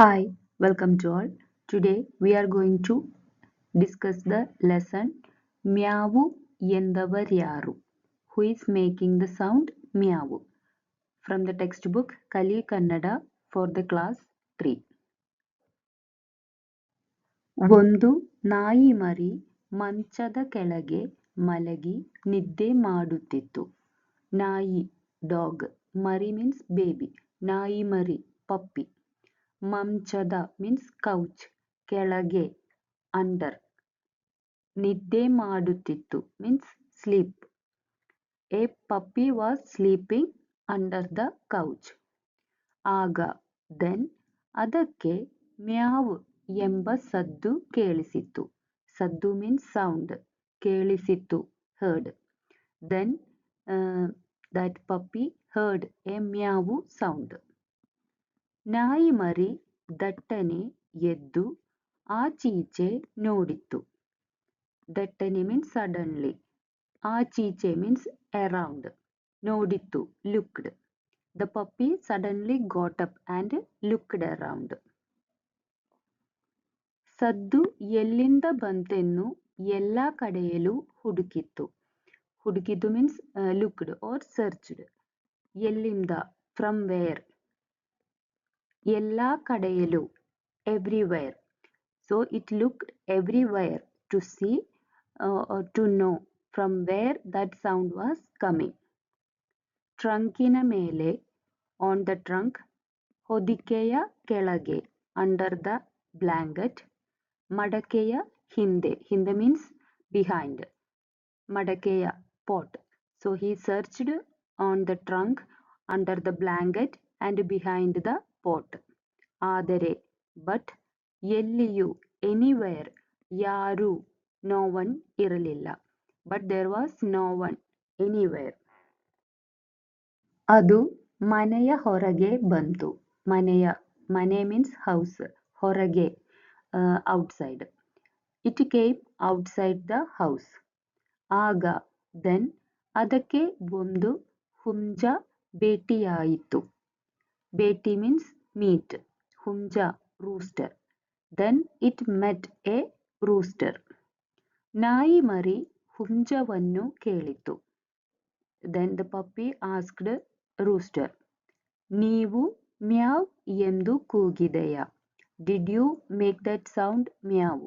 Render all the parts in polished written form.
Hi, welcome to all. Today we are going to discuss the lesson Myavu Yendavaryaru. Who is making the sound Myavu? From the textbook Kali Kannada for the class 3. ಒಂದು ನಾಯಿ ಮರಿ ಮಂಚದ ಕೆಳಗೆ ಮಲಗಿ ನಿದ್ದೆ ಮಾಡುತ್ತಿತ್ತು. ನಾಯಿ dog, ಮರಿ ಮೀನ್ಸ್ ಬೇಬಿ, ನಾಯಿ ಮರಿ ಪಪ್ಪಿ. ಮಂಚದ ಮೀನ್ಸ್ ಕೌಚ್, ಕೆಳಗೆ ಅಂಡರ್. ನಿದ್ದೆ ಮಾಡುತ್ತಿತ್ತು means sleep. A puppy was sleeping under the couch. ಆಗ ದೆನ್ ಅದಕ್ಕೆ ಮ್ಯಾವ್ ಎಂಬ ಸದ್ದು ಕೇಳಿಸಿತು. ಸದ್ದು ಮೀನ್ಸ್ ಸೌಂಡ್. ಕೇಳಿಸಿತು, heard. Then that puppy heard a meow sound. ನಾಯಿ ಮರಿ ದಟ್ಟನೆ ಎದ್ದು ಆಚೀಚೆ ನೋಡಿತು. ದಟ್ಟನೆ ಮೀನ್ಸ್ ಸಡನ್ಲಿ. ಆಚೀಚೆ ಮೀನ್ಸ್ ಅರೌಂಡ್. ನೋಡಿತು, looked. The puppy suddenly got up and looked around. ಸದ್ದು ಎಲ್ಲಿಂದ ಬಂತೆನ್ನು ಎಲ್ಲ ಕಡೆಯಲ್ಲೂ ಹುಡುಕಿತು. ಹುಡುಕಿತು ಮೀನ್ಸ್ ಲುಕ್ಡ್ ಆರ್ ಸರ್ಚ್ಡ್. ಎಲ್ಲಿಂದ, ಫ್ರಮ್ ವೇರ್. ಎಲ್ಲ ಕಡೆಯಲ್ಲೂ, everywhere. So it looked everywhere to see or to know from where that sound was coming. ಟ್ರಂಕಿನ ಮೇಲೆ, on the trunk. ಹೊದಿಕೆಯ ಕೆಳಗೆ, under the blanket. ಮಡಕೆಯ ಹಿಂದೆ, ಹಿಂದೆ ಮೀನ್ಸ್ ಬಿಹೈಂಡ್. ಮಡಕೆಯ pot. So he searched on the trunk, under the blanket and behind the pot. ಆದರೆ, but, ಎಲ್ಲಿಯೂ, anywhere, ಯಾರೂ, no one ಇರಲಿಲ್ಲ. But there was no one anywhere. ಅದು ಮನೆಯ ಹೊರಗೆ ಬಂತು. ಮನೆ ಮೀನ್ಸ್ ಹೌಸ್, ಹೊರಗೆ, outside. It came outside the house. ಆಗ ದೆನ್ ಅದಕ್ಕೆ ಒಂದು ಹುಂಜ ಭೇಟಿಯಾಯಿತು. ಭೇಟಿ ಮೀನ್ಸ್ ಮೀಟ್. ಹುಂಜ rooster. Then it met a rooster. ನಾಯಿ ಮರಿ ಹುಂಜವನ್ನು ಕೇಳಿತು. Then the puppy asked rooster, ನೀವು ಮ್ಯಾವ್ ಎಂದು ಕೂಗಿದೆಯಾ? Did you make that sound meow?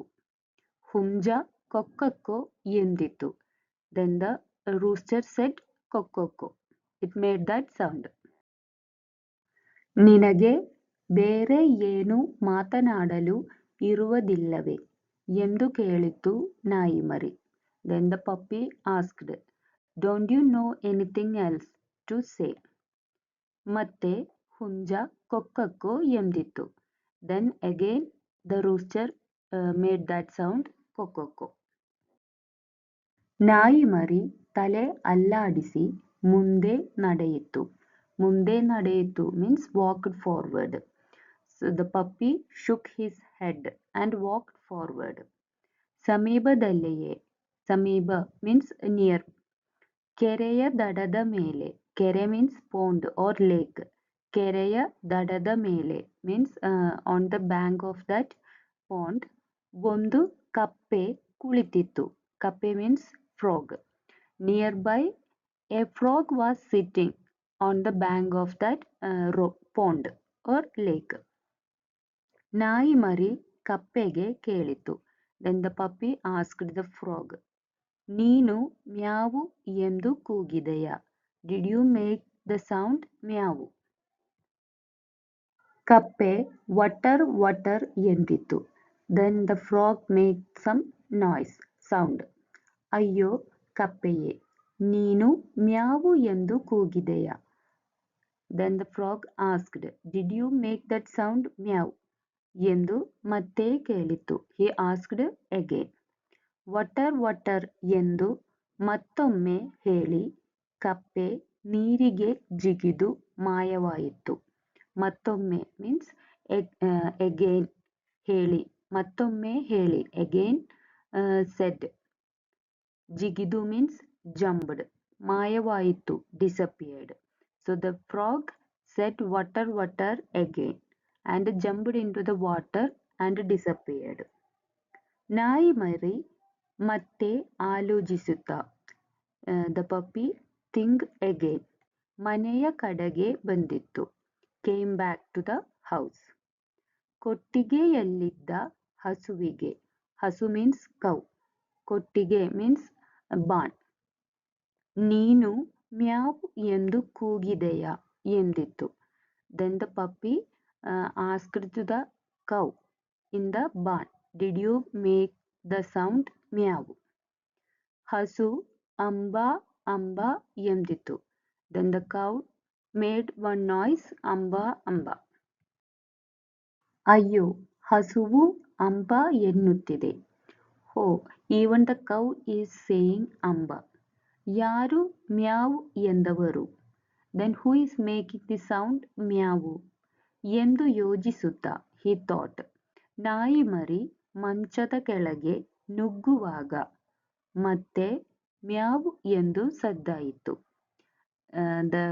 ಹುಂಜ ಕೊಕ್ಕಕ್ಕೋ ಎಂದಿತು. ದೆನ್ ದ ರೂಸ್ಟರ್ ಸೆಡ್ ಕೊಕ್ಕಕ್ಕೋ. It made that sound. ನಿನಗೆ ಬೇರೆ ಏನು ಮಾತನಾಡಲು ಇರುವುದಿಲ್ಲವೇ ಎಂದು ಕೇಳಿತು ನಾಯಿ ಮರಿ. Then the puppy asked, don't you know anything else to say? ಮತ್ತೆ ಹುಂಜ ಕೊಕ್ಕಕ್ಕೋ ಎಂದಿತು. Then again the rooster made that sound ಕೊಕ್ಕಕ್ಕೋ. ನಾಯಿ ಮರಿ ತಲೆ ಅಲ್ಲಾಡಿಸಿ ಮುಂದೆ ನಡೆಯಿತು. ಮುಂದೆ ನಡೆಯಿತು means walked forward. So the puppy shook his head and walked forward. ಸಮೀಪದಲ್ಲಿಯೇ, ಸಮೀಪ ಮೀನ್ಸ್ ನಿಯರ್. ಕೆರೆಯ ದಡದ ಮೇಲೆ. ಕೆರೆ ಮೀನ್ಸ್ ಪೋಂಡ್ ಆರ್ ಲೇಕ್. ಕೆರೆಯ ದಡದ ಮೇಲೆ means on the bank of that pond. ಒಂದು ಕಪ್ಪೆ ಕುಳಿತಿತ್ತು. ಕಪ್ಪೆ means frog. Nearby, a frog was sitting on the bank of that pond or lake. ನಾಯಿ ಮರಿ ಕಪ್ಪೆಗೆ ಕೇಳಿತು. Then the puppy asked the frog, ನೀನು meow ಎಂದು ಕೂಗಿದೆಯಾ? Did you make the sound ಮ್ಯಾವು? ಕಪ್ಪೆ ವಟರ್ ವಟರ್ ಎಂದಿತು. Then the frog made some noise, sound. ಅಯ್ಯೋ ಕಪ್ಪೆಯೇ, ನೀನು meow ಎಂದು ಕೂಗಿದೆಯಾ? Then the frog asked, did you make that sound meow? ಎಂದು ಮತ್ತೆ ಕೇಳಿತು. He asked again. ವಟರ್ ವಟರ್ ಎಂದು ಮತ್ತೊಮ್ಮೆ ಹೇಳಿ ಕಪ್ಪೆ ನೀರಿಗೆ ಜಿಗಿದು ಮಾಯವಾಯಿತು. ಮತ್ತೊಮ್ಮೆ ಮೀನ್ಸ್ ಅಗೇನ್ ಹೇಳಿ, ಮತ್ತೊಮ್ಮೆ ಹೇಳಿ. Again said. ಜಿಗಿದು ಮೀನ್ಸ್ ಜಂಪ್ಡ್. ಮಾಯವಾಯಿತು, disappeared. So the frog said ವಟರ್ ವಟರ್ again. and jumped into the water and disappeared. ನಾಯಿ ಮರಿ ಮತ್ತೆ ಆಲೋಚಿಸುತ್ತಾ the puppy think again. ಮನೆಯ ಕಡೆಗೆ ಬಂದಿತ್ತು. Came back to the house. ಕೊಟ್ಟಿಗೆಯಲ್ಲಿದ್ದ ಹಸುವಿಗೆ, ಹಸು means cow, ಕೊಟ್ಟಿಗೆ means barn. ನೀನು ಮ್ಯಾವ್ ಎಂದು ಕೂಗಿದೆಯಾ ಎಂದಿತ್ತು. Then the puppy asked to the cow in the barn, did you make the sound meow? ಹಸು ಅಂಬಾ ಅಂಬಾ ಎಂದಿತು. Then the cow made one noise, ಅಂಬಾ ಅಂಬಾ. ಅಯ್ಯೋ, ಹಸುವು ಅಂಬಾ ಎನ್ನುತ್ತಿದೆ. Oh, even the cow is saying ಅಂಬಾ. ಯಾರು ಮ್ಯಾವ್ ಎಂದವರು? Then who is making the sound ಮ್ಯಾವು ಎಂದು ಯೋಚಿಸುತ್ತಾ he thought. ನಾಯಿ ಮರಿ ಮಂಚದ ಕೆಳಗೆ ನುಗ್ಗುವಾಗ ಮತ್ತೆ ಮ್ಯಾವ್ ಎಂದು ಸದ್ದಾಯಿತು. The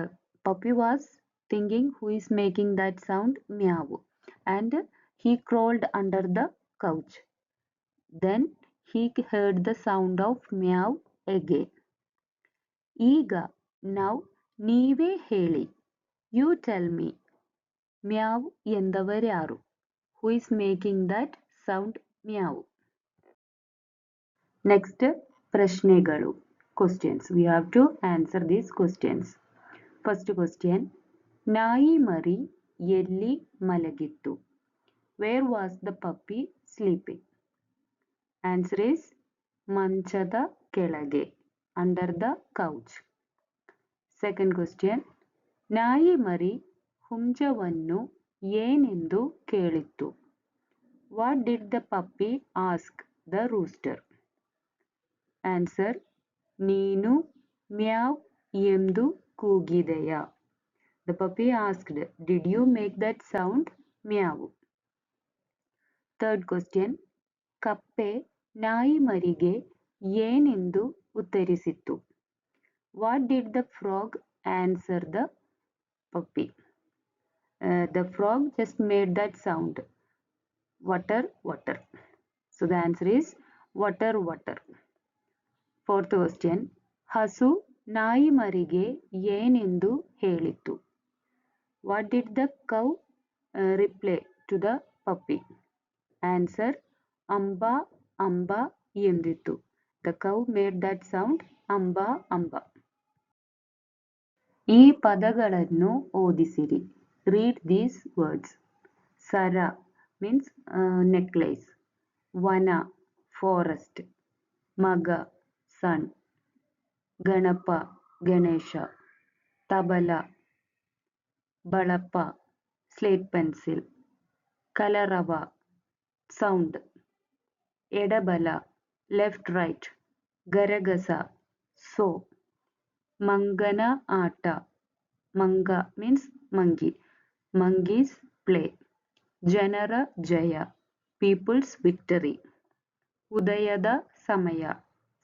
puppy was thinking who is making that sound ಮ್ಯಾವು and he crawled under the couch. Then he heard the sound of meow again. ಈಗ now ನೀವೇ ಹೇಳಿ, you tell me, ಮ್ಯಾವ್ ಎಂದವರ್ಯಾರು? Who is making that sound meow? Next, ಪ್ರಶ್ನೆಗಳು, questions. We have to answer these questions. First question, ನಾಯಿ ಮರಿ ಎಲ್ಲಿ ಮಲಗಿತ್ತು? Where was the puppy sleeping? Answer is ಮಂಚದ ಕೆಳಗೆ, under the couch. Second question, ನಾಯಿ ಮರಿ ಹುಂಜವನ್ನು ಏನೆಂದು ಕೇಳಿತ್ತು? What did the puppy ask the rooster? Answer, ನೀನು ಮ್ಯಾವ್ ಎಂದು ಕೂಗಿದೆಯಾ? The puppy asked, did you make that sound meow? Third question, ಕಪ್ಪೆ ನಾಯಿ ಮರಿಗೆ ಏನೆಂದು ಉತ್ತರಿಸಿತು? What did the frog answer the puppy? The frog just made that sound, water, water. So the answer is water, water. Fourth question, ಹಸು ನಾಯಿ ಮರಿಗೆ ಏನೆಂದು ಹೇಳಿತು? What did the cow reply to the puppy? Answer, Amba Amba ಎಂದಿತು. The cow made that sound, ಅಂಬಾ ಅಂಬಾ. ಈ ಪದಗಳನ್ನು ಓದಿಸಿರಿ. Read these words. Sir means necklace. ವನ forest. ಮಗ son. Ganapa Ganesha. Tabla ಬಳಪ slate pencil. ಕಲರವ sound. ಎಡಬಲ left right. ಗರಗಸ so. ಮಂಗನ ಆಟ, ಮಂಗ means ಮಂಗಿ, ಮಂಗೀಸ್ play. ಜನರ ಜಯ, people's victory. ಉದಯದ ಸಮಯ,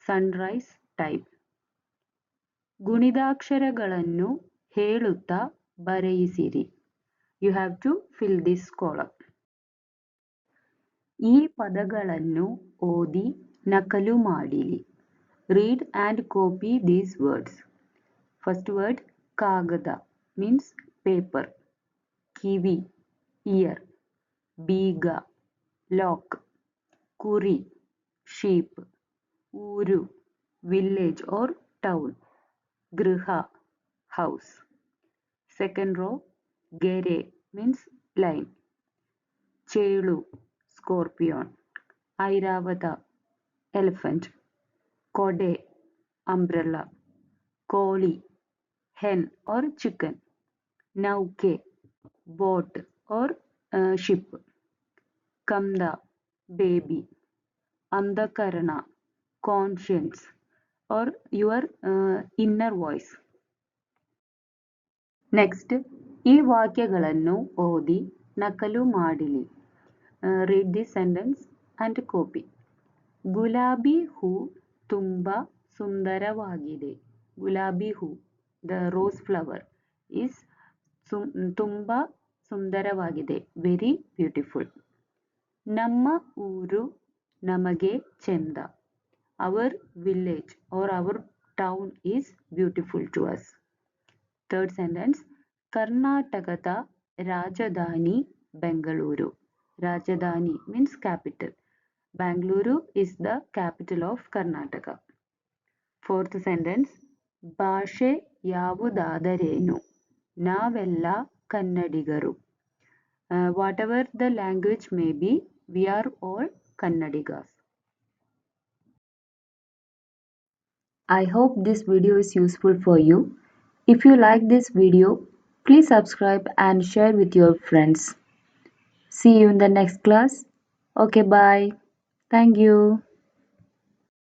sunrise time. ಗುಣಿದಾಕ್ಷರಗಳನ್ನು ಹೇಳುತ್ತಾ ಬರೆಯಿಸಿರಿ. You have to fill this column. ಈ ಪದಗಳನ್ನು ಓದಿ ನಕಲು ಮಾಡಿರಿ. Read and copy these words. First word, ಕಾಗದ means paper. ಕಿವಿ ear. ಬೀಗ lock. ಕುರಿ sheep. ಊರು village or town. ಗೃಹ house. Second row, ಗೆರೆ means line. ಚೇಳು scorpion. ಐರಾವತ elephant. ಕೊಡೆ umbrella. ಕೋಳಿ hen or chicken. ನೌಕೆ boat or ship. ಕಂದ baby. ಅಂಧಕರಣ conscience or your inner voice. Next, ಈ ವಾಕ್ಯಗಳನ್ನು ಓದಿ ನಕಲು ಮಾಡಿರಿ. Read this sentence and copy. ಗುಲಾಬಿ ಹೂ ತುಂಬ ಸುಂದರವಾಗಿದೆ. ಗುಲಾಬಿ ಹೂ, the rose flower is ತುಂಬ ಸುಂದರವಾಗಿದೆ. Very beautiful. ನಮ್ಮ ಊರು ನಮಗೆ ಚೆಂದ. Our village or our town is beautiful to us. Third sentence, ಕರ್ನಾಟಕದ ರಾಜಧಾನಿ Bengaluru. Rajadhani means capital. Bangalore is the capital of Karnataka. Fourth sentence, ಭಾಷೆ ಯಾವುದಾದರೇನು, ನಾವೆಲ್ಲ ಕನ್ನಡಿಗರು. Whatever the language may be, we are all Kannadigas. I hope this video is useful for you. If you like this video, please subscribe and share with your friends. See you in the next class. Okay, bye. Thank you.